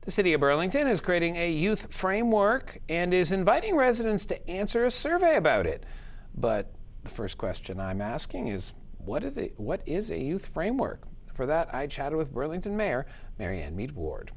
The City of Burlington is creating a youth framework and is inviting residents to answer a survey about it. But the first question I'm asking is, what is a youth framework? For that, I chatted with Burlington Mayor Marianne Meed Ward.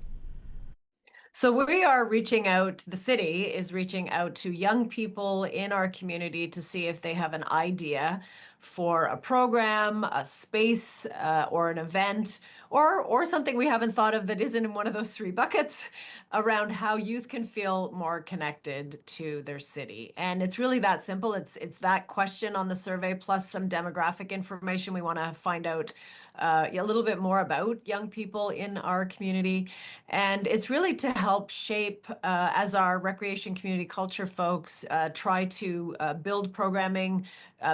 So we are reaching out, the city is reaching out to young people in our community to see if they have an idea for a program, a space, or an event, or something we haven't thought of that isn't in one of those three buckets around how youth can feel more connected to their city. And it's really that simple. It's that question on the survey plus some demographic information. We want to find out a little bit more about young people in our community. And it's really to help shape, as our recreation community culture folks try to build programming,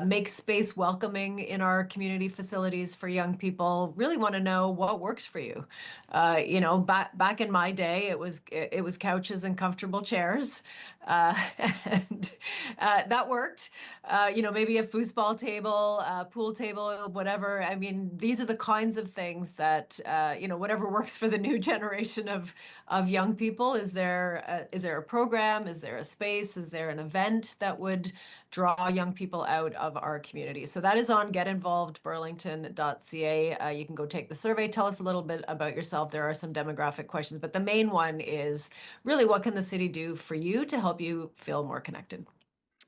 make space welcoming in our community facilities for young people. Really want to know what works for you. Back in my day, it was couches and comfortable chairs, and that worked. Maybe a foosball table, pool table, whatever. I mean, these are the kinds of things that whatever works for the new generation of young people. Is there a program? Is there a space? Is there an event that would draw young people out of our community? So that is on getinvolvedburlington.ca. You can go take the survey. Tell us a little bit about yourself. There are some demographic questions, but the main one is really, what can the city do for you to help you feel more connected?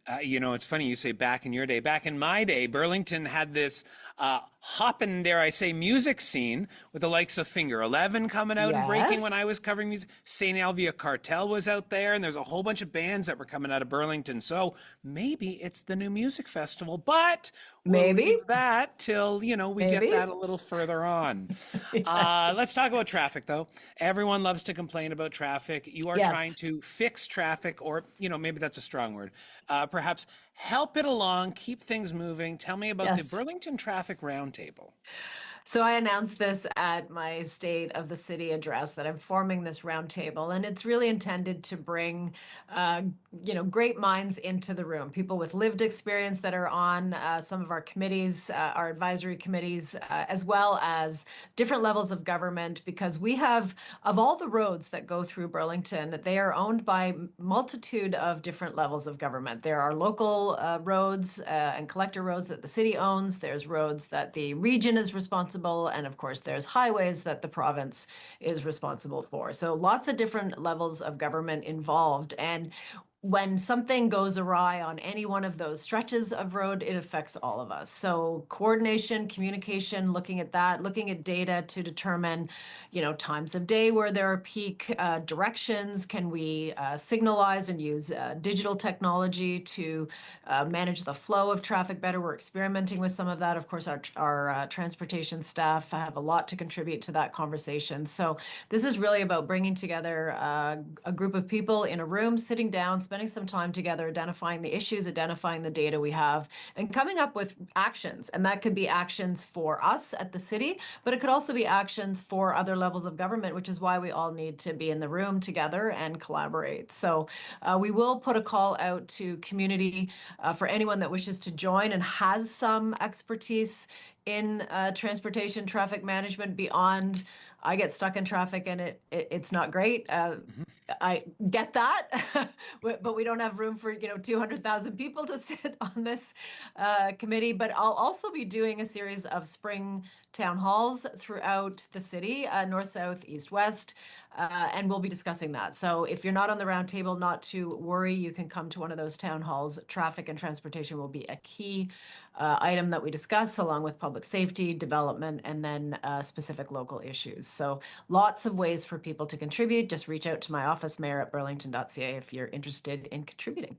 It's funny you say back in your day. Back in my day, Burlington had this hoppin', dare I say, music scene with the likes of Finger 11 coming out and breaking when Yes. I was covering music. St. Alvia Cartel was out there, and there's a whole bunch of bands that were coming out of Burlington. So maybe it's the new music festival, but we'll Maybe, leave that till, we get maybe. that a little further on. Yeah. Let's talk about traffic, though. Everyone loves to complain about traffic. You are trying Yes. to fix traffic, or, maybe that's a strong word. Perhaps help it along, keep things moving. Tell me about the Yes. Burlington Traffic Round Table. So I announced this at my State of the City address that I'm forming this roundtable, and it's really intended to bring, great minds into the room. People with lived experience that are on some of our committees, our advisory committees, as well as different levels of government. Because we have, of all the roads that go through Burlington, they are owned by multitude of different levels of government. There are local roads and collector roads that the city owns. There's roads that the region is responsible, and of course there's highways that the province is responsible for. So lots of different levels of government involved. And when something goes awry on any one of those stretches of road, it affects all of us. So coordination, communication, looking at that, looking at data to determine, times of day where there are peak directions. Can we signalize and use digital technology to manage the flow of traffic better? We're experimenting with some of that. Of course, our transportation staff have a lot to contribute to that conversation. So this is really about bringing together a group of people in a room, sitting down, spending some time together, identifying the issues, identifying the data we have, and coming up with actions. And that could be actions for us at the city, but it could also be actions for other levels of government, which is why we all need to be in the room together and collaborate. So we will put a call out to community for anyone that wishes to join and has some expertise in transportation traffic management beyond, I get stuck in traffic and it's not great. I get that, but we don't have room for 200,000 people to sit on this committee. But I'll also be doing a series of spring town halls throughout the city, north, south, east, west, and we'll be discussing that. So if you're not on the round table, not to worry, you can come to one of those town halls. Traffic and transportation will be a key item that we discuss, along with public safety, development, and then specific local issues. So lots of ways for people to contribute. Just reach out to my office, mayor@burlington.ca, if you're interested in contributing.